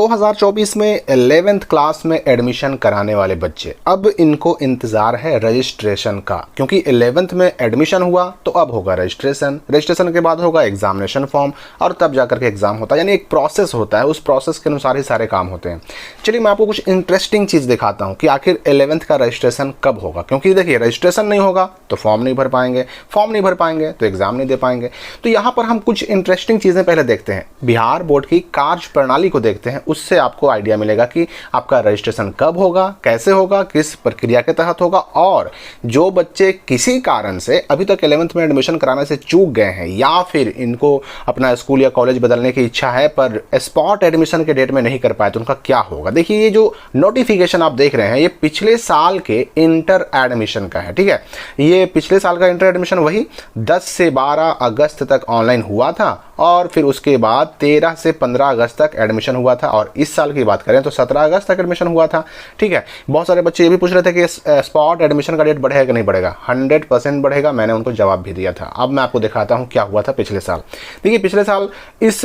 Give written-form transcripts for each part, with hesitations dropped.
2024 में 11th class में admission कराने वाले बच्चे, अब इनको इंतज़ार है रजिस्ट्रेशन का, क्योंकि 11th में एडमिशन हुआ तो अब होगा रजिस्ट्रेशन के बाद होगा एग्जामिनेशन फॉर्म और तब जाकर के एग्ज़ाम होता है। यानी एक प्रोसेस होता है, उस प्रोसेस के अनुसार ही सारे काम होते हैं। चलिए मैं आपको कुछ इंटरेस्टिंग चीज़ दिखाता हूँ कि आखिर 11th का रजिस्ट्रेशन कब होगा, क्योंकि देखिए रजिस्ट्रेशन नहीं होगा तो फॉर्म नहीं भर पाएंगे तो एग्ज़ाम नहीं दे पाएंगे। तो यहाँ पर हम कुछ इंटरेस्टिंग चीज़ें पहले देखते हैं, बिहार बोर्ड की कार्य प्रणाली को देखते हैं, उससे आपको आइडिया मिलेगा कि आपका रजिस्ट्रेशन कब होगा, कैसे होगा, किस प्रक्रिया के तहत होगा। और जो बच्चे किसी कारण से अभी तक 11th में एडमिशन कराने से चूक गए हैं या फिर इनको अपना स्कूल या कॉलेज बदलने की इच्छा है पर स्पॉट एडमिशन के डेट में नहीं कर पाए तो उनका क्या होगा। देखिए ये जो नोटिफिकेशन आप देख रहे हैं ये पिछले साल के इंटर एडमिशन का है, ठीक है। ये पिछले साल का इंटर एडमिशन वही 10 से 12 अगस्त तक ऑनलाइन हुआ था और फिर उसके बाद 13 से 15 अगस्त तक एडमिशन हुआ था। और इस साल की बात करें तो 17 अगस्त तक एडमिशन हुआ था, ठीक है। बहुत सारे बच्चे ये भी पूछ रहे थे कि स्पॉट एडमिशन का डेट बढ़ेगा कि नहीं बढ़ेगा। 100% बढ़ेगा, मैंने उनको जवाब भी दिया था। अब मैं आपको दिखाता हूँ क्या हुआ था पिछले साल। देखिए पिछले साल इस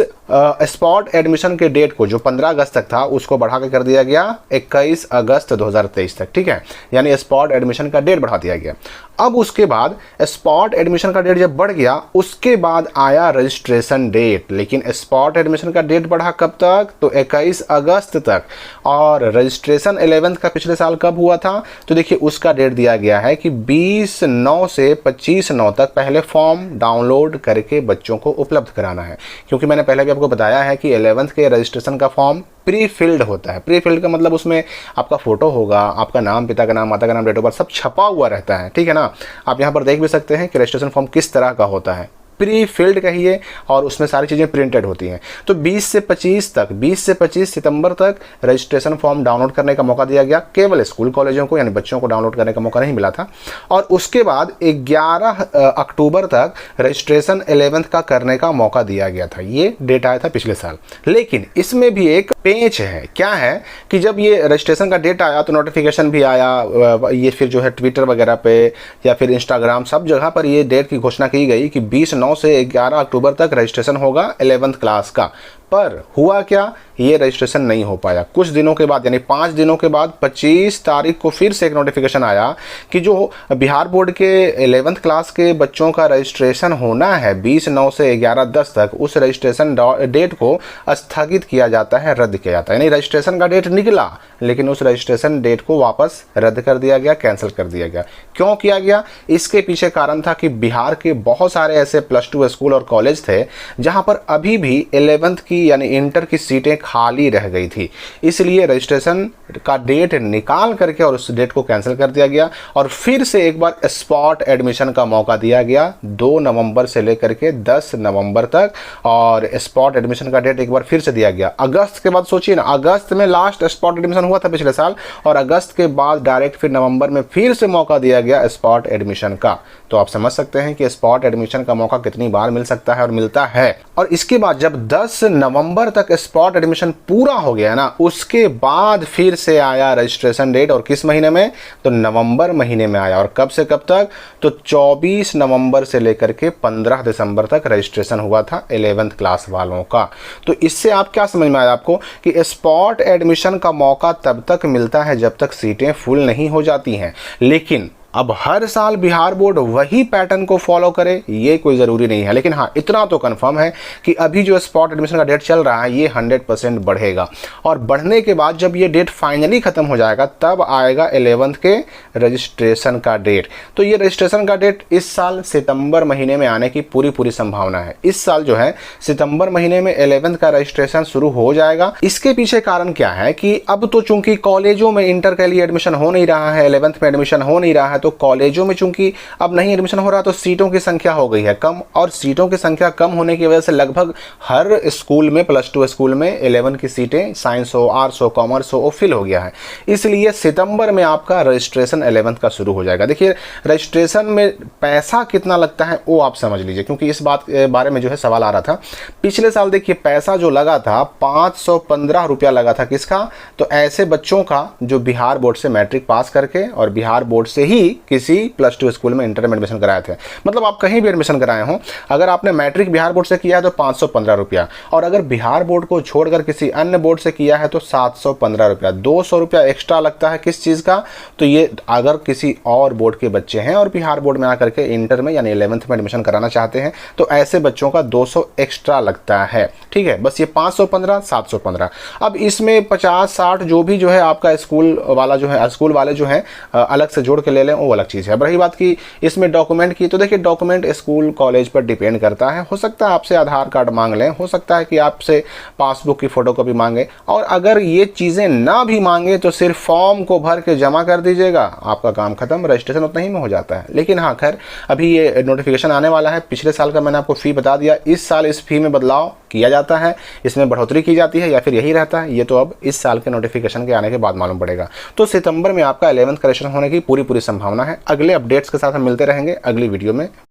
स्पॉट एडमिशन के डेट को जो 15 अगस्त तक था उसको बढ़ा के कर दिया गया 21 अगस्त 2023 तक, ठीक है। यानी स्पॉट एडमिशन का डेट बढ़ा दिया गया। अब उसके बाद स्पॉट एडमिशन का डेट जब बढ़ गया उसके बाद आया रजिस्ट्रेशन डेट, लेकिन स्पॉट एडमिशन का डेट बढ़ा कब तक, तो 21 अगस्त तक। और रजिस्ट्रेशन 11th का पिछले साल कब हुआ था, तो देखिए उसका डेट दिया गया है कि 20/9 से 25/9 तक पहले फॉर्म डाउनलोड करके बच्चों को उपलब्ध कराना है। क्योंकि मैंने पहले भी आपको बताया है कि 11th के रजिस्ट्रेशन का फॉर्म प्री फिल्ड होता है। प्री फिल्ड का मतलब उसमें आपका फोटो होगा, आपका नाम, पिता का नाम, माता का नाम, डेट ऑफ बर्थ सब छपा हुआ रहता है, ठीक है ना। आप यहाँ पर देख भी सकते हैं कि रजिस्ट्रेशन फॉर्म किस तरह का होता है, प्री फिल्ड कहिए, और उसमें सारी चीज़ें प्रिंटेड होती हैं। तो 20 से 25 सितंबर तक रजिस्ट्रेशन फॉर्म डाउनलोड करने का मौका दिया गया, केवल स्कूल कॉलेजों को, यानी बच्चों को डाउनलोड करने का मौका नहीं मिला था। और उसके बाद 11 अक्टूबर तक रजिस्ट्रेशन 11th का करने का मौका दिया गया था। ये डेट आया था पिछले साल। लेकिन इसमें भी एक पेंच है, क्या है कि जब ये रजिस्ट्रेशन का डेट आया तो नोटिफिकेशन भी आया, ये फिर जो है ट्विटर वगैरह पे या फिर इंस्टाग्राम सब जगह पर ये डेट की घोषणा की गई कि 20/9 से 11 अक्टूबर तक रजिस्ट्रेशन होगा 11th क्लास का। पर हुआ क्या, ये रजिस्ट्रेशन नहीं हो पाया। कुछ दिनों के बाद यानी 5 दिनों के बाद 25 तारीख को फिर से एक नोटिफिकेशन आया कि जो बिहार बोर्ड के 11th क्लास के बच्चों का रजिस्ट्रेशन होना है 20/9 से 11/10 तक, उस रजिस्ट्रेशन डेट को स्थगित किया जाता है, रद्द किया जाता है। यानी रजिस्ट्रेशन का डेट निकला लेकिन उस रजिस्ट्रेशन डेट को वापस रद्द कर दिया गया, कैंसिल कर दिया गया। क्यों किया गया, इसके पीछे कारण था कि बिहार के बहुत सारे ऐसे +2 स्कूल और कॉलेज थे जहां पर अभी भी 11th की यानी इंटर की सीटें खाली रह गई थी। इसलिए रजिस्ट्रेशन का डेट निकाल करके और उस डेट को कैंसिल कर दिया गया और फिर से एक बार स्पॉट एडमिशन का मौका दिया गया 2 नवंबर से लेकर के 10 नवंबर तक। और स्पॉट एडमिशन का डेट एक बार फिर से दिया गया अगस्त के बाद। सोचिए ना, अगस्त में लास्ट स्पॉट एडमिशन हुआ था पिछले साल और अगस्त के बाद डायरेक्ट फिर नवंबर में फिर से मौका दिया गया स्पॉट एडमिशन का। तो आप समझ सकते हैं कि स्पॉट एडमिशन का मौका कितनी बार मिल सकता है और मिलता है। और इसके बाद जब 10 नवंबर तक स्पॉट एडमिशन पूरा हो गया ना, उसके बाद फिर से आया रजिस्ट्रेशन डेट। और किस महीने में, तो नवंबर महीने में आया। और कब से कब तक, तो 24 नवंबर से लेकर के 15 दिसंबर तक रजिस्ट्रेशन हुआ था 11th क्लास वालों का। तो इससे आप क्या समझ में आया आपको कि स्पॉट एडमिशन का मौका तब तक मिलता है जब तक सीटें फुल नहीं हो जाती हैं। लेकिन अब हर साल बिहार बोर्ड वही पैटर्न को फॉलो करे ये कोई ज़रूरी नहीं है। लेकिन हाँ, इतना तो कंफर्म है कि अभी जो स्पॉट एडमिशन का डेट चल रहा है ये 100% बढ़ेगा। और बढ़ने के बाद जब ये डेट फाइनली ख़त्म हो जाएगा तब आएगा 11th के रजिस्ट्रेशन का डेट। तो ये रजिस्ट्रेशन का डेट इस साल सितंबर महीने में आने की पूरी संभावना है। इस साल जो है सितंबर महीने में 11th का रजिस्ट्रेशन शुरू हो जाएगा। इसके पीछे कारण क्या है कि अब तो चूंकि कॉलेजों में इंटर के लिए एडमिशन हो नहीं रहा है, 11th में एडमिशन हो नहीं रहा है, तो कॉलेजों में चूंकि अब नहीं एडमिशन हो रहा तो सीटों की संख्या हो गई है कम। और सीटों की संख्या कम होने की वजह से लगभग हर स्कूल में +2 स्कूल में 11 की सीटें साइंस हो, आर्ट्स हो, कॉमर्स हो, वो फिल हो गया है। इसलिए सितंबर में आपका रजिस्ट्रेशन 11th का शुरू हो जाएगा। देखिए रजिस्ट्रेशन में पैसा कितना लगता है वो आप समझ लीजिए, क्योंकि इस बात के बारे में जो है सवाल आ रहा था। पिछले साल देखिए पैसा जो लगा था 515 रुपया लगा था। किसका, तो ऐसे बच्चों का जो बिहार बोर्ड से मैट्रिक पास करके और बिहार बोर्ड से ही किसी +2 स्कूल में इंटर में एडमिशन कराए थे। मतलब आप कहीं भी एडमिशन कराए हों, अगर आपने मैट्रिक बिहार बोर्ड से किया है तो 515 रुपया, और अगर बिहार बोर्ड को छोड़कर किसी अन्य बोर्ड से किया है तो 715 रुपया। 200 रुपया एक्स्ट्रा लगता है किस चीज़ का? तो ये अगर किसी और बोर्ड के बच्चे हैं और बिहार बोर्ड में आकर के इंटर में यानी 11th में एडमिशन कराना चाहते हैं तो ऐसे बच्चों का 200 एक्स्ट्रा लगता है। ठीक है, बस ये 515 715। अब इसमें 50-60 जो भी जो है आपका स्कूल वाला जो है, स्कूल वाले जो हैं अलग से जोड़ के ले लें, वो अलग चीज़ है। अब रही बात की इसमें डॉक्यूमेंट की, तो देखिए डॉक्यूमेंट स्कूल कॉलेज पर डिपेंड करता है। हो सकता है आपसे आधार कार्ड मांग लें, हो सकता है कि आपसे पासबुक की फ़ोटोकॉपी मांगे, और अगर ये चीज़ें ना भी मांगे तो सिर्फ फॉर्म को भर के जमा कर दीजिएगा, आपका काम खत्म, रजिस्ट्रेशन उतना ही में हो जाता है। लेकिन हाँ खैर, अभी ये नोटिफिकेशन आने वाला है। पिछले साल का मैंने आपको फ़ी बता दिया, इस साल इस फ़ी में बदलाव किया जाता है, इसमें बढ़ोतरी की जाती है या फिर यही रहता है, ये तो अब इस साल के नोटिफिकेशन के आने के बाद मालूम पड़ेगा। तो सितंबर में आपका 11th का रजिस्ट्रेशन होने की पूरी संभावना है। अगले अपडेट्स के साथ हम मिलते रहेंगे अगली वीडियो में।